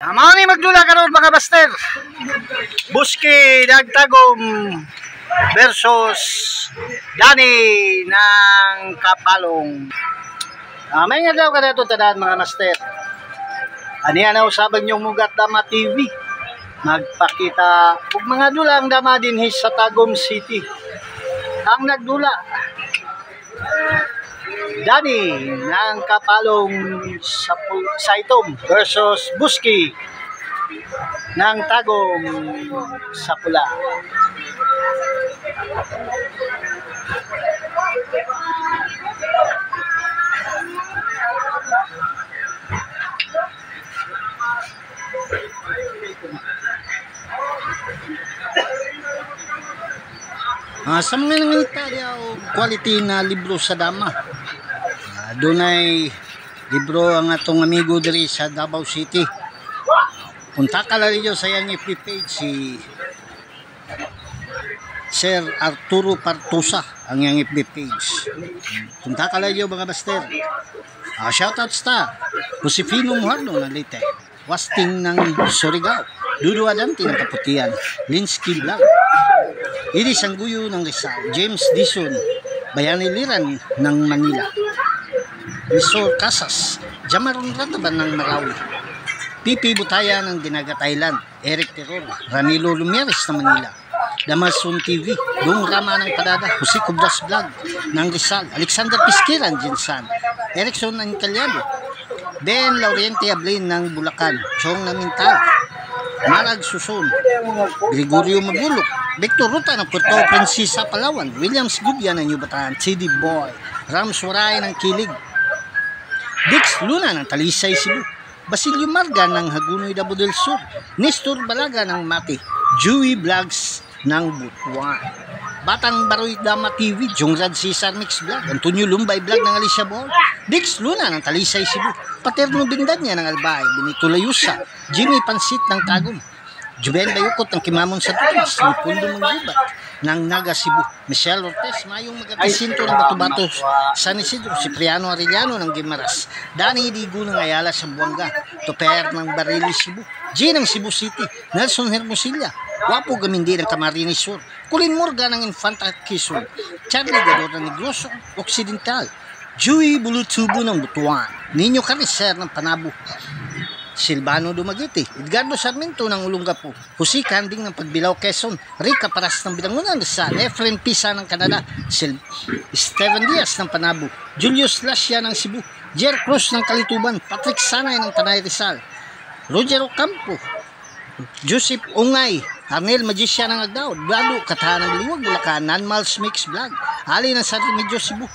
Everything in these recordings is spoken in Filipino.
Mao ni magdula karon mga master. Buski Dagtagom versus Dani ng Kapalong. May nga daw kada ito tadaan mga master. Ani ana usaban yung Mugat Dama TV. Nagpakita ug mga dula ang dama dinhi sa Tagum City. Ang nagdula Dani ng Kapalong sa Itom versus Buski ng Tagum sa Pula. Sa mga nangyayari o quality na libro sa dama, doon ay libro ang atong amigo diri sa Davao City. Punta ka lang rin sa iyang FB page, si Sir Arturo Partusa ang iyang FB page. Punta ka lang rin mga master. Shoutout sa Josefino Muhardo na Leyte, Wasting ng Surigao, Dudu Adante ng Kaputian, Linsky Vlog, Iris Angguyo ng Rizal, James Dison, Bayani Liran ng Manila, Misor Casas, Jamaron Rataban ng Marawi, Pipi Butaya ng Dinagat Island, Eric Terror, Ramilo Lumieres ng Manila, Damason TV, Dong Rama ng Padada, Jose Cubras Vlog ng Rizal, Alexander Pisquiran, Jinsan, Erickson ng Calyado, Ben Laurente Ablin ng Bulacan, Chong Namintal, Marag Suson, Gregorio Magulok, Victor Ruta ng Puerto Princesa, Palawan, Williams Gubia ng Yubataan, CD Boy, Rams Waray ng Kilig, Dix Luna ng Talisay, Cebu, Basilio Marga ng Hagunoy, Davao del Sur, Nestor Balaga ng Mati, Joey Vlogs ng Butuan, Batang Baroy Dama TV, Jongrad Cesar Mix Vlog, Antonio Lumbay Vlog ng Alicia Boy, Dix Luna ng Talisay, Cebu, Paterno Bindanya ng Albay, Benito Layusa, Jimmy Pansit ng Tagum, Juben Bayukot ng Kimamon sa Tumas, Lipundo Manggubat ng Naga, Cebu, Michelle Ortez, Mayong Magatisinto ng Batubato, San Isidro, Cipriano Arellano ng Gimaras, Dani Digo ng Ayala sa Buanga, Toper ng Barili, Cebu, G ng Cebu City, Nelson Hermosilla, Wapo Gamindi ng Camarines Sur, Colin Morga ng Infanta Quezon, Charlie Gador ng Negros Occidental, Joey Bulutubo ng Butuan, Nino Caricer ng Panabo, Silvano Dumaguete, Edgardo Sarmiento ng Olongapo, Jose Canding ng Pagbilao, Quezon, Rica Paras ng Bilangunan Rizal, Efren Pisa ng Canada, Steven Diaz ng Panabo, Julius Lascia ng Cebu, Jer Cruz ng Kalituban, Patrick Sanay ng Tanay Rizal, Roger Ocampo, Joseph Ungay, Arnel Magisya ng Agdao, Blado Katahan ng Liwag, Bulacan, Nanmals Mix Vlog, Ali ng San Remedios, Cebu,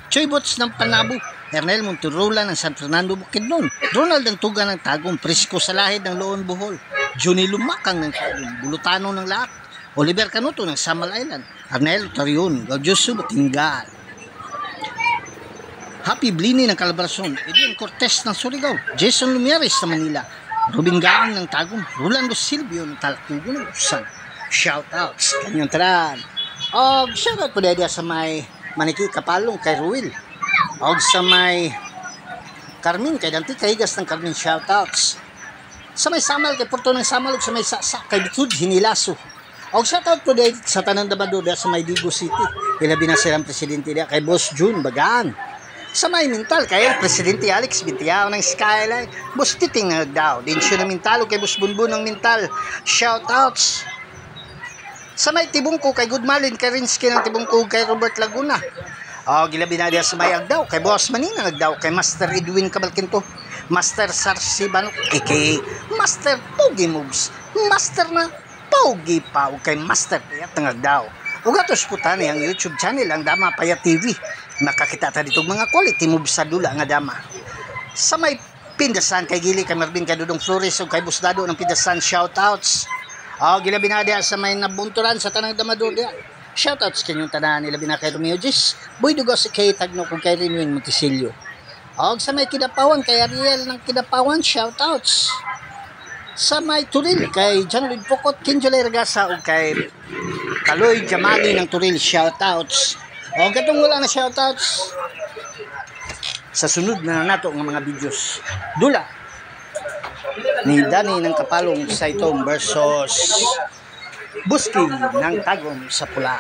Choy Bots ng Panabo, Ernel Monterola ng San Fernando, Bukidnon, Ronald ng Tuga ng Tagum, Prisco Salahid ng Loon, Bohol, Johnny Lumakang ng Tagum, Bulutano ng Laak, Oliver Canuto ng Samal Island, Arnel Tarion, Gaudioso Batingal, Happy Blini ng Calabarzon, Edwin Cortez ng Surigao, Jason Lumieres sa Manila, Robin Gaang ng Tagum, Rolando Silvio ng Talatugo ng Usan. Shoutouts kanyang taran. Og shoutout po dahil sa may Maniki Kapalong kay Ruel. Og sa may Carmen kay Dante Kahigas ng Carmen, shoutouts. Sa may Samal kay Porto ng Samal ug sa may Saksa kay Bitud Hinilaso. Og shoutout po dahil sa Tanan Dabado sa may Digo City. Ilabi na silang presidente dia kay Boss June Bagaan. Sa may Mintal kay Presidente Alex Bintiao ng Skyline, Boss Titing ng Agdao, Dinsyo ng Mintal kay Boss Bunbun ng Mintal, shoutouts. Sa may Tibungko kay Goodmalin kay Rinsky ng Tibungko kay Robert Laguna. Gilabi na dia sa may Agdao kay Boss Manina ng Agdao kay Master Edwin Cabalquinto, Master Sarsi Banok aka Master Pogi Moves, Master na Pogi Pau kay Master Payat ng Agdao. Ug atos putan ang YouTube channel ang Dama Payat TV. Nakakita ta dito mga quality moves sa dula nga dama. Sa may Pindasan kay Gili kay Marvin kay Dudong Flores ug kay Busdado ng Pindasan, shoutouts. Gilabi na dia sa may nabunturan sa tanang damador dia. Shoutouts kanyong tanan nila bina kay Romeo Gis, Boy Dugo si kay Tagno kung kay Rinwin Montisilio. Sa may Kidapawan kay Ariel ng Kidapawan, shoutouts. Sa may Turil kay John Lloyd Pocot, Kinjolay Regasa ug kay Kaloy Jamali ng Turil, shoutouts. Gatong wala na shoutouts. Sa sunod na nato ng mga videos. Dula. ni Danny ng Kapalong Saitong versus Buski ng Tagum sa Pula.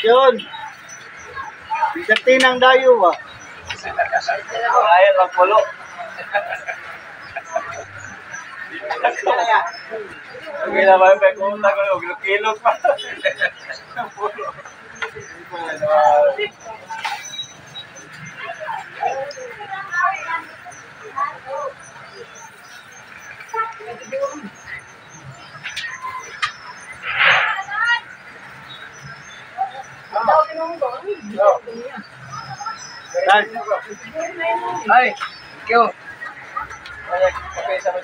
Yun. Bigati ng dayo ba? Ayan lang pulo. Hindi naman may kumta ko yung kilog pa. Pulo. Ay, thank you. Okay, sama.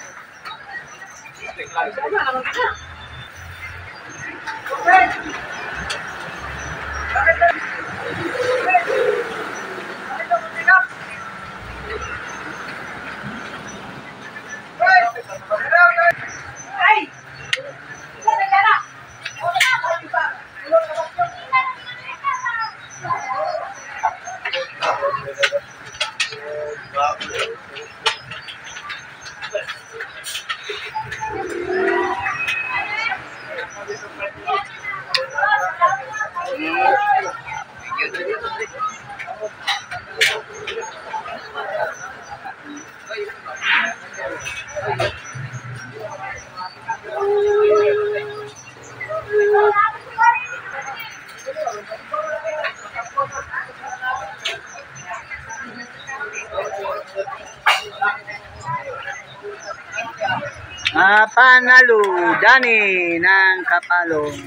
Panalo Danny ng Kapalong.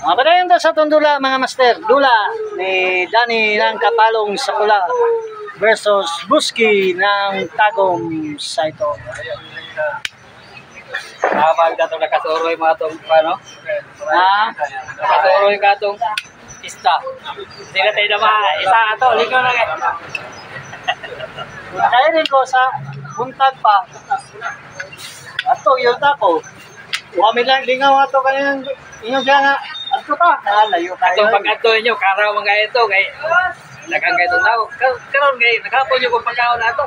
Padayon daw sa itong dula mga master. Dula ni Danny ng Kapalong sa Pula versus Buski ng Tagum Saitong. Habang dato nakasuroy mga itong ano? Nakasuroy ka itong pista. Hindi na tayo naman. Isa ito. Ligaw na kayo. Kaya rin ko sa buntag pa. Ato, yun tako. Kami lang, lingaw ato kanyang inyong siya nga. Ato pa, nalayo tayo. Itong pag-ato nyo, karaw mga ito. Kay nagang kayo itong tao. Karoon kayo, nakapon nyo kung pagkaon na ito.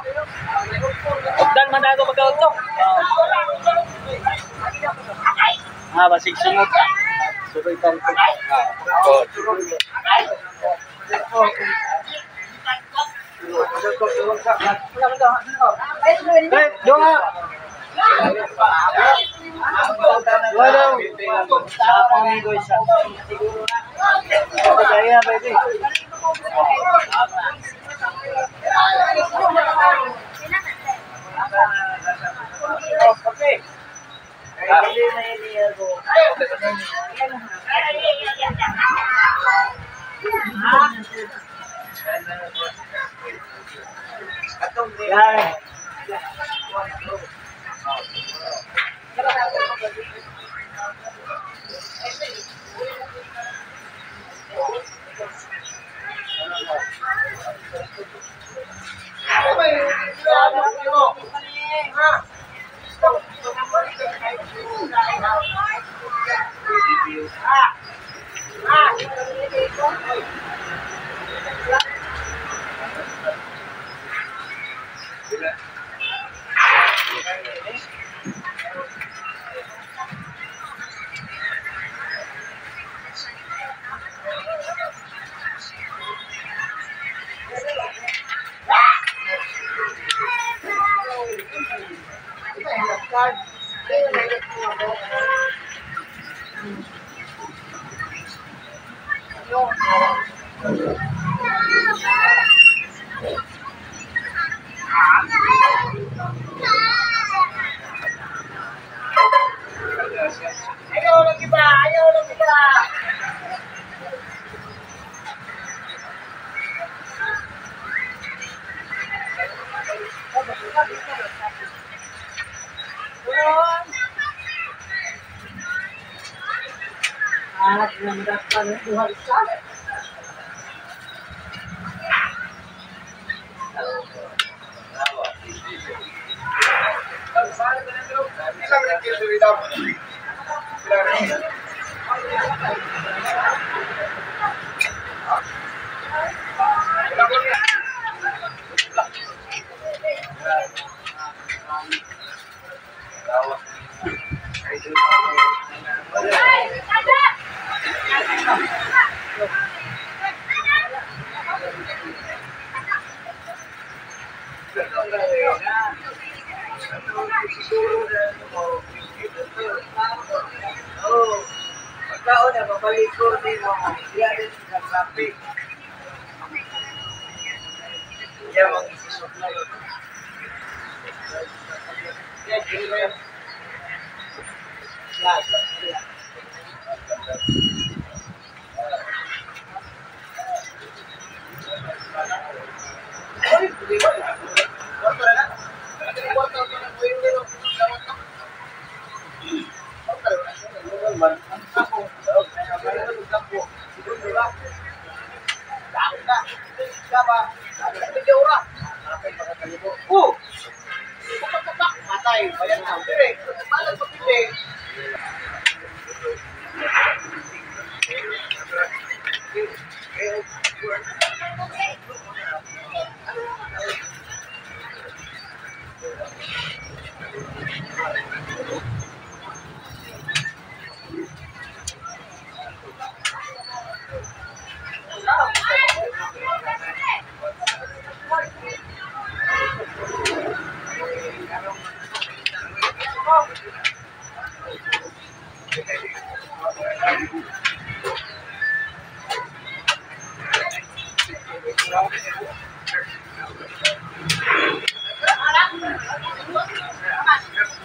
Ugdan man na ito pagkaon ito. Basig sunod. Suroy tayo. Doon nga. Walang sa pamigo isa. Kaya baby.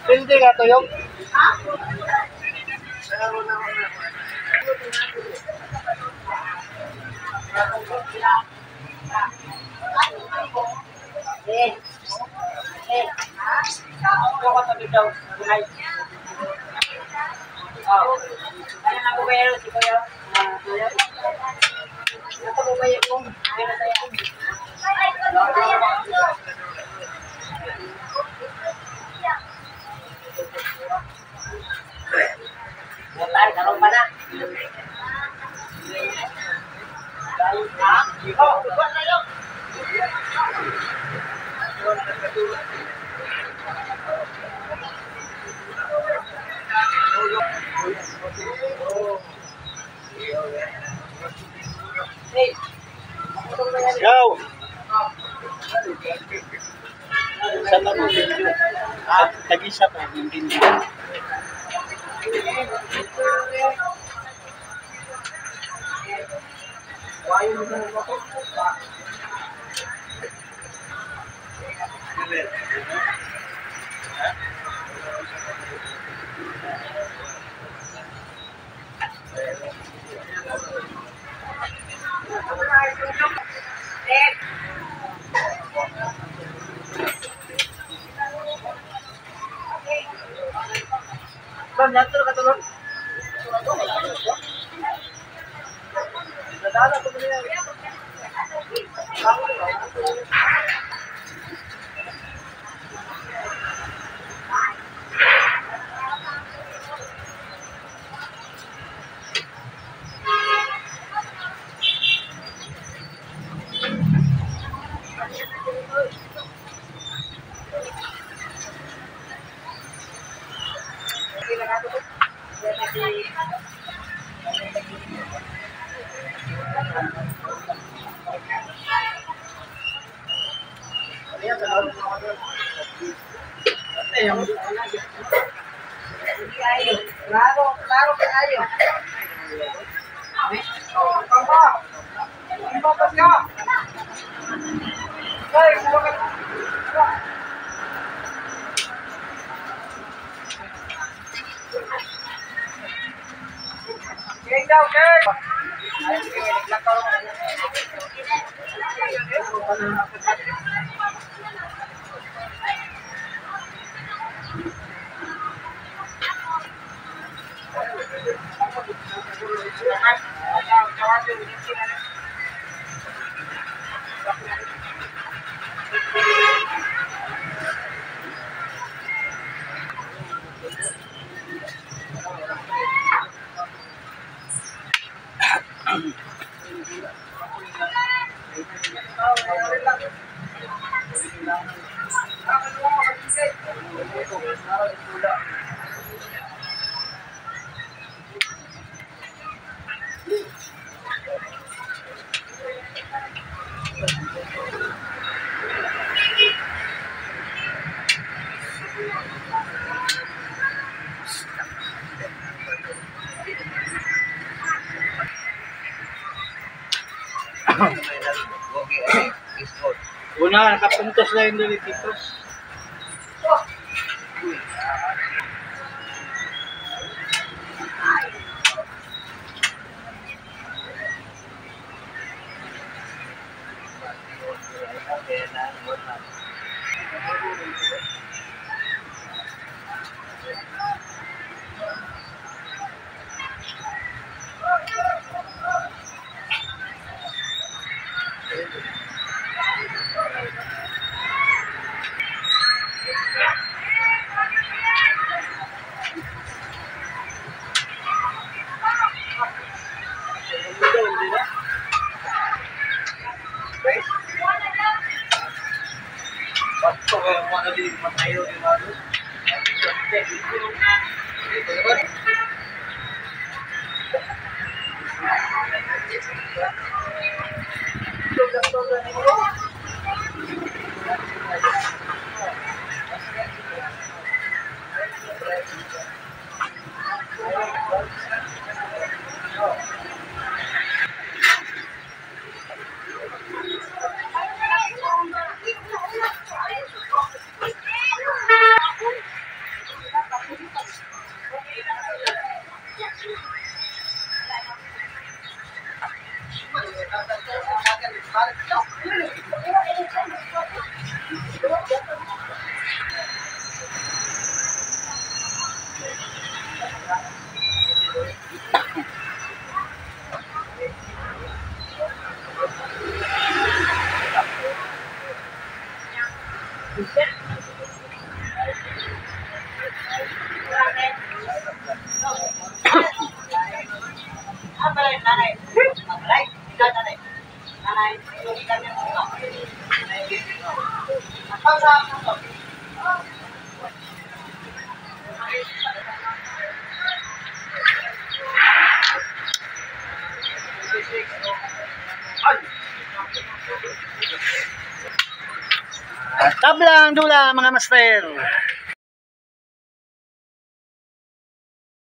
Hindi ka to yung? Go! Sama mo video. Tag-isa pa yung video. Una, nakapuntos na yung dulititos. Tablang dula mga master.